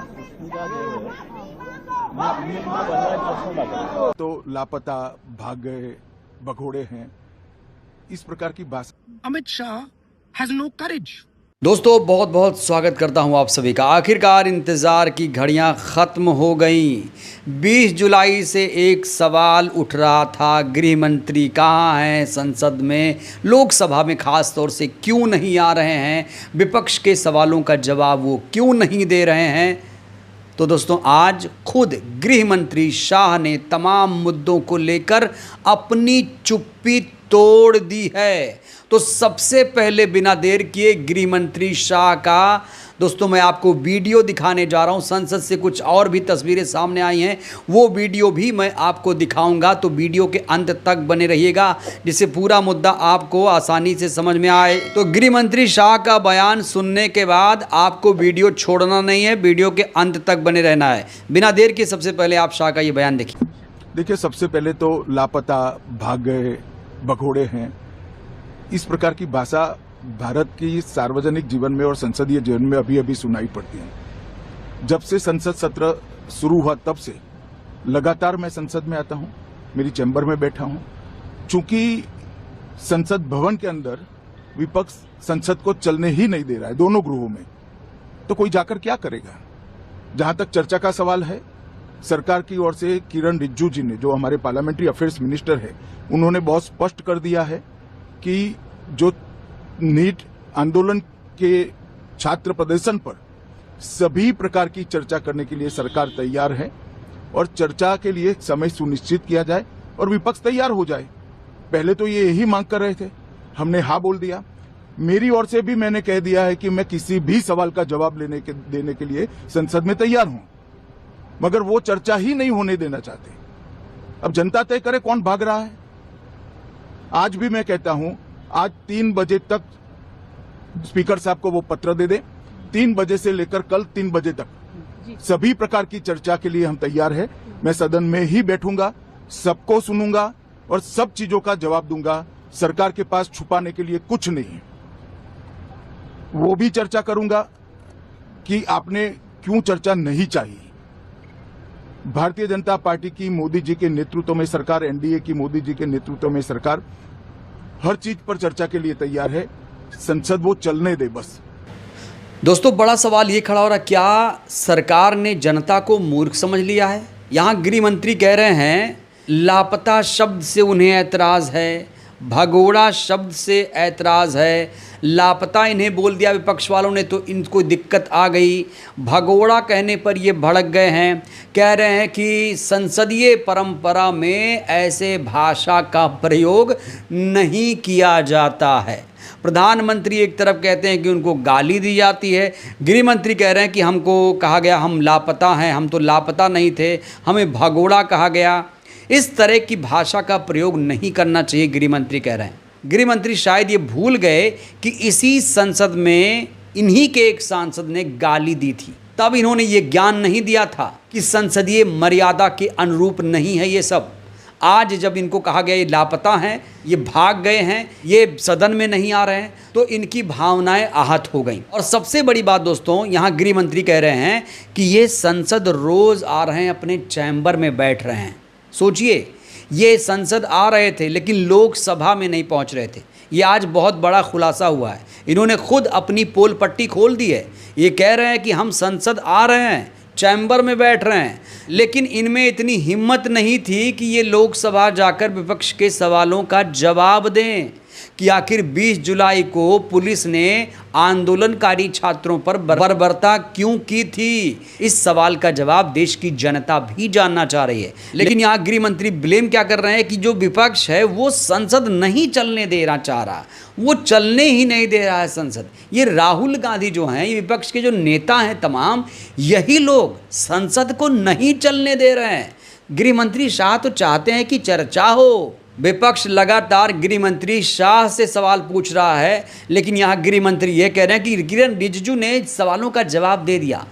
सुष्मिता देव है, तो लापता, भाग गए, भगोड़े हैं, इस प्रकार की बात। Amit Shah has no courage. दोस्तों बहुत बहुत स्वागत करता हूं आप सभी का। आखिरकार इंतज़ार की घड़ियां ख़त्म हो गईं। 20 जुलाई से एक सवाल उठ रहा था, गृह मंत्री कहाँ हैं संसद में, लोकसभा में ख़ास तौर से क्यों नहीं आ रहे हैं, विपक्ष के सवालों का जवाब वो क्यों नहीं दे रहे हैं। तो दोस्तों आज खुद गृह मंत्री शाह ने तमाम मुद्दों को लेकर अपनी चुप्पी तोड़ दी है। तो सबसे पहले बिना देर किए गृह मंत्री शाह का दोस्तों मैं आपको वीडियो दिखाने जा रहा हूं। संसद से कुछ और भी तस्वीरें सामने आई हैं, वो वीडियो भी मैं आपको दिखाऊंगा। तो वीडियो के अंत तक बने रहिएगा जिससे पूरा मुद्दा आपको आसानी से समझ में आए। तो गृह मंत्री शाह का बयान सुनने के बाद आपको वीडियो छोड़ना नहीं है, वीडियो के अंत तक बने रहना है। बिना देर के सबसे पहले आप शाह का ये बयान देखिए। देखिए, सबसे पहले तो लापता, भाग गए, भगोड़े हैं, इस प्रकार की भाषा भारत की सार्वजनिक जीवन में और संसदीय जीवन में अभी अभी सुनाई पड़ती है। जब से संसद सत्र शुरू हुआ तब से लगातार मैं संसद में आता हूं, मेरी चैम्बर में बैठा हूं। चूंकि संसद भवन के अंदर विपक्ष संसद को चलने ही नहीं दे रहा है, दोनों गृहों में, तो कोई जाकर क्या करेगा। जहां तक चर्चा का सवाल है, सरकार की ओर से किरण रिजिजू जी ने, जो हमारे पार्लियामेंट्री अफेयर्स मिनिस्टर है, उन्होंने बहुत स्पष्ट कर दिया है कि जो नीट आंदोलन के छात्र प्रदर्शन पर सभी प्रकार की चर्चा करने के लिए सरकार तैयार है और चर्चा के लिए समय सुनिश्चित किया जाए और विपक्ष तैयार हो जाए। पहले तो ये यही मांग कर रहे थे, हमने हाँ बोल दिया। मेरी ओर से भी मैंने कह दिया है कि मैं किसी भी सवाल का जवाब देने के लिए संसद में तैयार हूं, मगर वो चर्चा ही नहीं होने देना चाहते। अब जनता तय करे कौन भाग रहा है। आज भी मैं कहता हूं, आज 3 बजे तक स्पीकर साहब को वो पत्र दे दें। 3 बजे से लेकर कल 3 बजे तक सभी प्रकार की चर्चा के लिए हम तैयार हैं। मैं सदन में ही बैठूंगा, सबको सुनूंगा और सब चीजों का जवाब दूंगा। सरकार के पास छुपाने के लिए कुछ नहीं है। वो भी चर्चा करूंगा कि आपने क्यों चर्चा नहीं चाहिए। भारतीय जनता पार्टी की मोदी जी के नेतृत्व में सरकार, एनडीए की मोदी जी के नेतृत्व में सरकार हर चीज पर चर्चा के लिए तैयार है। संसद वो चलने दे बस। दोस्तों बड़ा सवाल ये खड़ा हो रहा है, क्या सरकार ने जनता को मूर्ख समझ लिया है। यहाँ गृह मंत्री कह रहे हैं लापता शब्द से उन्हें ऐतराज़ है, भगोड़ा शब्द से ऐतराज़ है। लापता इन्हें बोल दिया विपक्ष वालों ने तो इनको दिक्कत आ गई। भगोड़ा कहने पर ये भड़क गए हैं, कह रहे हैं कि संसदीय परंपरा में ऐसे भाषा का प्रयोग नहीं किया जाता है। प्रधानमंत्री एक तरफ कहते हैं कि उनको गाली दी जाती है, गृह मंत्री कह रहे हैं कि हमको कहा गया हम लापता हैं, हम तो लापता नहीं थे, हमें भगोड़ा कहा गया। इस तरह की भाषा का प्रयोग नहीं करना चाहिए, गृह मंत्री कह रहे हैं। गृह मंत्री शायद ये भूल गए कि इसी संसद में इन्हीं के एक सांसद ने गाली दी थी, तब इन्होंने ये ज्ञान नहीं दिया था कि संसदीय मर्यादा के अनुरूप नहीं है ये सब। आज जब इनको कहा गया ये लापता हैं, ये भाग गए हैं, ये सदन में नहीं आ रहे हैं, तो इनकी भावनाएं आहत हो गई। और सबसे बड़ी बात दोस्तों, यहाँ गृह मंत्री कह रहे हैं कि ये संसद रोज आ रहे हैं, अपने चैम्बर में बैठ रहे हैं। सोचिए, ये संसद आ रहे थे लेकिन लोकसभा में नहीं पहुंच रहे थे। ये आज बहुत बड़ा खुलासा हुआ है। इन्होंने खुद अपनी पोल पट्टी खोल दी है। ये कह रहे हैं कि हम संसद आ रहे हैं, चैम्बर में बैठ रहे हैं, लेकिन इनमें इतनी हिम्मत नहीं थी कि ये लोकसभा जाकर विपक्ष के सवालों का जवाब दें कि आखिर 20 जुलाई को पुलिस ने आंदोलनकारी छात्रों पर बर्बरता क्यों की थी। इस सवाल का जवाब देश की जनता भी जानना चाह रही है। लेकिन यहाँ गृह मंत्री ब्लेम क्या कर रहे हैं कि जो विपक्ष है वो संसद नहीं चलने देना चाह रहा, वो चलने ही नहीं दे रहा है संसद। ये राहुल गांधी जो हैं, ये विपक्ष के जो नेता हैं तमाम, यही लोग संसद को नहीं चलने दे रहे हैं। गृह मंत्री शाह तो चाहते हैं कि चर्चा हो। विपक्ष लगातार गृह मंत्री शाह से सवाल पूछ रहा है, लेकिन यहाँ गृह मंत्री ये कह रहे हैं कि किरण रिजिजू ने सवालों का जवाब दे दिया।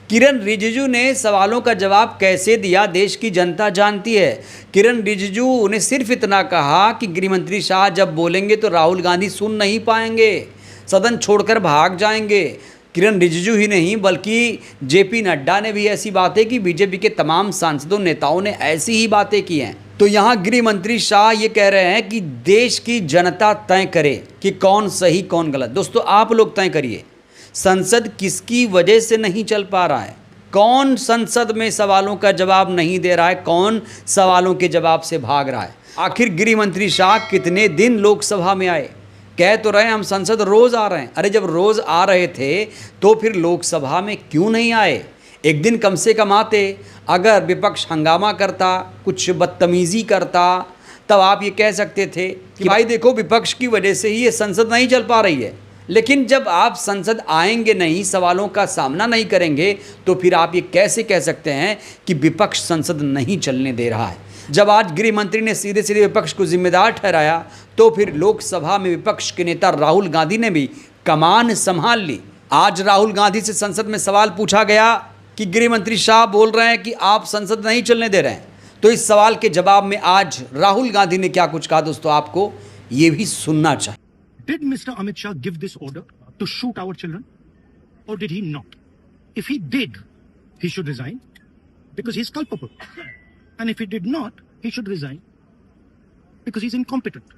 किरण रिजिजू ने सवालों का जवाब कैसे दिया देश की जनता जानती है। किरण रिजिजू ने सिर्फ इतना कहा कि गृह मंत्री शाह जब बोलेंगे तो राहुल गांधी सुन नहीं पाएंगे, सदन छोड़कर भाग जाएंगे। किरण रिजिजू ही नहीं बल्कि जेपी नड्डा ने भी ऐसी बातें की, बीजेपी के तमाम सांसदों नेताओं ने ऐसी ही बातें की हैं। तो यहाँ गृह मंत्री शाह ये कह रहे हैं कि देश की जनता तय करे कि कौन सही कौन गलत। दोस्तों आप लोग तय करिए, संसद किसकी वजह से नहीं चल पा रहा है, कौन संसद में सवालों का जवाब नहीं दे रहा है, कौन सवालों के जवाब से भाग रहा है। आखिर गृह मंत्री शाह कितने दिन लोकसभा में आए? कह तो रहे हम संसद रोज आ रहे हैं। अरे जब रोज आ रहे थे तो फिर लोकसभा में क्यों नहीं आए? एक दिन कम से कम आते। अगर विपक्ष हंगामा करता, कुछ बदतमीजी करता, तब आप ये कह सकते थे कि भाई देखो विपक्ष की वजह से ही ये संसद नहीं चल पा रही है। लेकिन जब आप संसद आएंगे नहीं, सवालों का सामना नहीं करेंगे, तो फिर आप ये कैसे कह सकते हैं कि विपक्ष संसद नहीं चलने दे रहा है? जब आज गृह मंत्री ने सीधे सीधे विपक्ष को जिम्मेदार ठहराया, तो फिर लोकसभा में विपक्ष के नेता राहुल गांधी ने भी कमान संभाल ली। आज राहुल गांधी से संसद में सवाल पूछा गया कि गृह मंत्री शाह बोल रहे हैं कि आप संसद नहीं चलने दे रहे हैं। तो इस सवाल के जवाब में आज राहुल गांधी ने क्या कुछ कहा, दोस्तों आपको ये भी सुनना चाहिए। Did Mr. Amit Shah give this order to shoot our children? Or did he not? If he did, he should resign because he's culpable. And if he did not, he should resign because he's incompetent.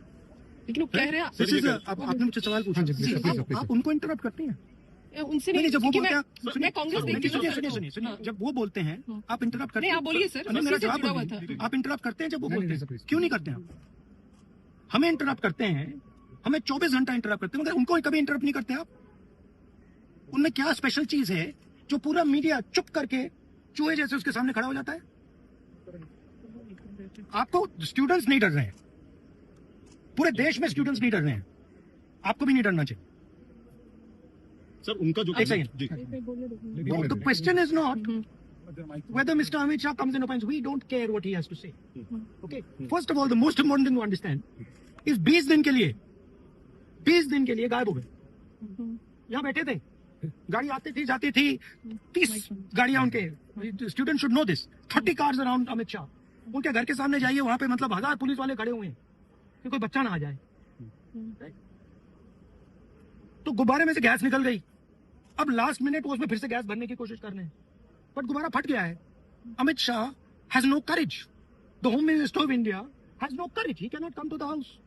लेकिन वो कह रहे हैं This is आपने मुझसे सवाल पूछा, आप उनको इंटरप्ट करते हैं। उनसे नहीं, जब वो क्योंकि बोलते हैं, मैं कांग्रेस देखती हूँ। सुनिए, जब वो बोलते हैं आप इंटरप्ट करते नहीं, हैं। आप बोलिए सर, नहीं, मेरा उसी से जवाब जुड़ा हुआ बोलिए। आप इंटरप्ट करते हैं जब वो बोलते हैं, क्यों नहीं करते हैं? हमें इंटरप्ट करते हैं, हमें 24 घंटा इंटरप्ट करते हैं, मगर उनको कभी इंटरप्ट नहीं करते आप। उनमें क्या स्पेशल चीज है जो पूरा मीडिया चुप करके चूहे जैसे उसके सामने खड़ा हो जाता है? आपको स्टूडेंट्स नहीं डर रहे हैं, पूरे देश में स्टूडेंट्स नहीं डर रहे हैं, आपको भी नहीं डरना चाहिए। सर उनका जो एक second, the question is not whether Mr. Amit Shah comes and opines. We don't care what he has to say. Okay. First of all, the most important thing to understand is 20 दिन के लिए गायब हो गए। यहाँ बैठे थे, गाड़ी आती थी जाती थी, 30 गाड़ियां उनके। Student should know this. 30 cars around Amit Shah. उनके घर के सामने जाइए, वहां पे मतलब 1000 पुलिस वाले खड़े हुए हैं कि कोई बच्चा ना आ जाए। तो गुब्बारे में से गैस निकल गई, अब लास्ट मिनट वो उसमें फिर से गैस भरने की कोशिश कर रहे हैं, बट गुब्बारा फट गया है। Amit Shah has no courage, the home minister of India has no courage, he can not come to the house.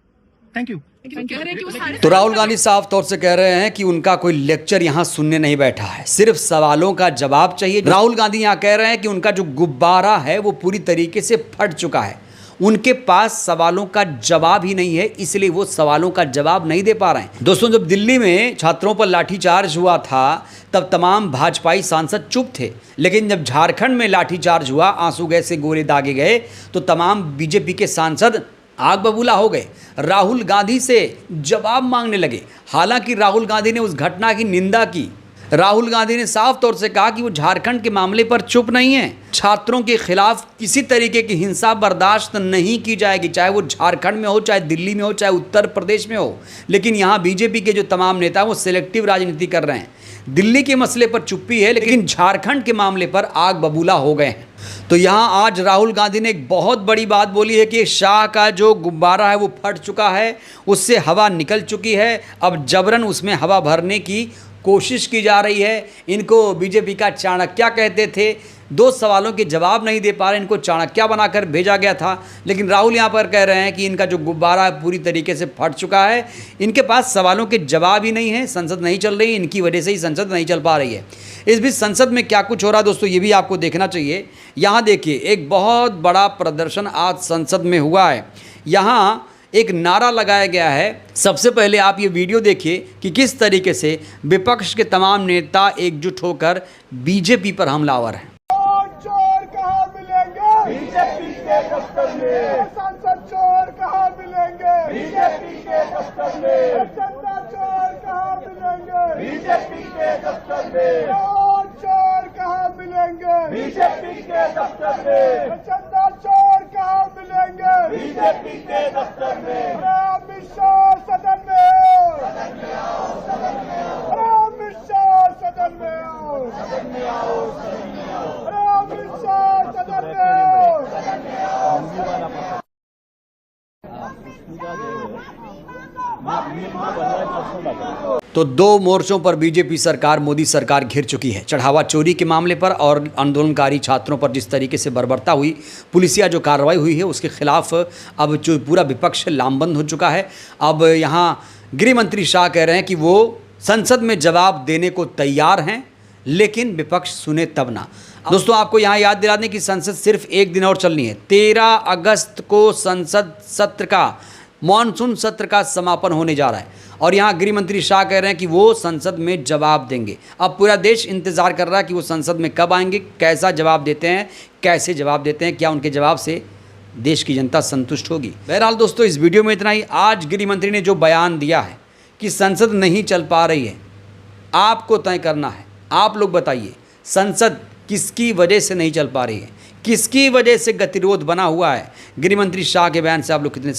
Thank you. कह रहे हैं कि वो सारे तो राहुल गांधी साफ तौर से कह रहे हैं कि उनका कोई लेक्चर यहाँ सुनने नहीं बैठा है, सिर्फ सवालों का जवाब चाहिए। राहुल गांधी यहाँ कह रहे हैं कि उनका जो गुब्बारा है वो पूरी तरीके से फट चुका है, उनके पास सवालों का जवाब ही नहीं है, इसलिए वो सवालों का जवाब नहीं दे पा रहे हैं। दोस्तों जब दिल्ली में छात्रों पर लाठीचार्ज हुआ था तब तमाम भाजपाई सांसद चुप थे, लेकिन जब झारखंड में लाठीचार्ज हुआ, आंसू गैस से गोले दागे गए, तो तमाम बीजेपी के सांसद आग बबूला हो गए, राहुल गांधी से जवाब मांगने लगे। हालांकि राहुल गांधी ने उस घटना की निंदा की। राहुल गांधी ने साफ तौर से कहा कि वो झारखंड के मामले पर चुप नहीं है, छात्रों के खिलाफ किसी तरीके की हिंसा बर्दाश्त नहीं की जाएगी, चाहे वो झारखंड में हो, चाहे दिल्ली में हो, चाहे उत्तर प्रदेश में हो। लेकिन यहाँ बीजेपी के जो तमाम नेता वो सिलेक्टिव राजनीति कर रहे हैं। दिल्ली के मसले पर चुप्पी है, लेकिन झारखंड के मामले पर आग बबूला हो गए हैं। तो यहाँ आज राहुल गांधी ने एक बहुत बड़ी बात बोली है कि शाह का जो गुब्बारा है वो फट चुका है, उससे हवा निकल चुकी है, अब जबरन उसमें हवा भरने की कोशिश की जा रही है। इनको बीजेपी का चाणक्य कहते थे, 2 सवालों के जवाब नहीं दे पा रहे, इनको चाणक्य बनाकर भेजा गया था। लेकिन राहुल यहाँ पर कह रहे हैं कि इनका जो गुब्बारा है पूरी तरीके से फट चुका है, इनके पास सवालों के जवाब ही नहीं है, संसद नहीं चल रही, इनकी वजह से ही संसद नहीं चल पा रही है। इस बीच संसद में क्या कुछ हो रहा है दोस्तों, ये भी आपको देखना चाहिए। यहाँ देखिए एक बहुत बड़ा प्रदर्शन आज संसद में हुआ है। यहाँ एक नारा लगाया गया है। सबसे पहले आप ये वीडियो देखिए कि किस तरीके से विपक्ष के तमाम नेता एकजुट होकर बीजेपी पर हमलावर हैं। चोर कहाँ मिलेंगे? बीजेपी के दफ्तर में। सांसद चोर कहाँ मिलेंगे? बीजेपी के दफ्तर में। चंदा चोर कहाँ मिलेंगे? बीजेपी के दफ्तर में। चोर कहाँ मिलेंगे? बीजेपी के दफ्तर में। चंदा चोर कहाँ मिलेंगे? बीजेपी के दफ्तर में। अमित शाह सदन में आओ, सदन में आओ, सदन में आओ। अमित शाह सदन में आओ, सदन में आओ, सदन में आओ। अमित शाह सदन में आओ, सदन में आओ, सदन में आओ। मी बनवायचा प्रश्न टाकला तो दो मोर्चों पर बीजेपी सरकार, मोदी सरकार घिर चुकी है। चढ़ावा चोरी के मामले पर और आंदोलनकारी छात्रों पर जिस तरीके से बर्बरता हुई, पुलिसिया जो कार्रवाई हुई है, उसके खिलाफ अब जो पूरा विपक्ष लामबंद हो चुका है। अब यहाँ गृह मंत्री शाह कह रहे हैं कि वो संसद में जवाब देने को तैयार हैं, लेकिन विपक्ष सुने तब ना। दोस्तों, आपको यहाँ याद दिला दें कि संसद सिर्फ एक दिन और चलनी है। 13 अगस्त को संसद सत्र का, मॉनसून सत्र का समापन होने जा रहा है और यहाँ गृह मंत्री शाह कह रहे हैं कि वो संसद में जवाब देंगे। अब पूरा देश इंतज़ार कर रहा है कि वो संसद में कब आएंगे, कैसा जवाब देते हैं, कैसे जवाब देते हैं, क्या उनके जवाब से देश की जनता संतुष्ट होगी। बहरहाल दोस्तों, इस वीडियो में इतना ही। आज गृह मंत्री ने जो बयान दिया है कि संसद नहीं चल पा रही है, आपको तय करना है। आप लोग बताइए, संसद किसकी वजह से नहीं चल पा रही है, किसकी वजह से गतिरोध बना हुआ है? गृह मंत्री शाह के बयान से आप लोग कितने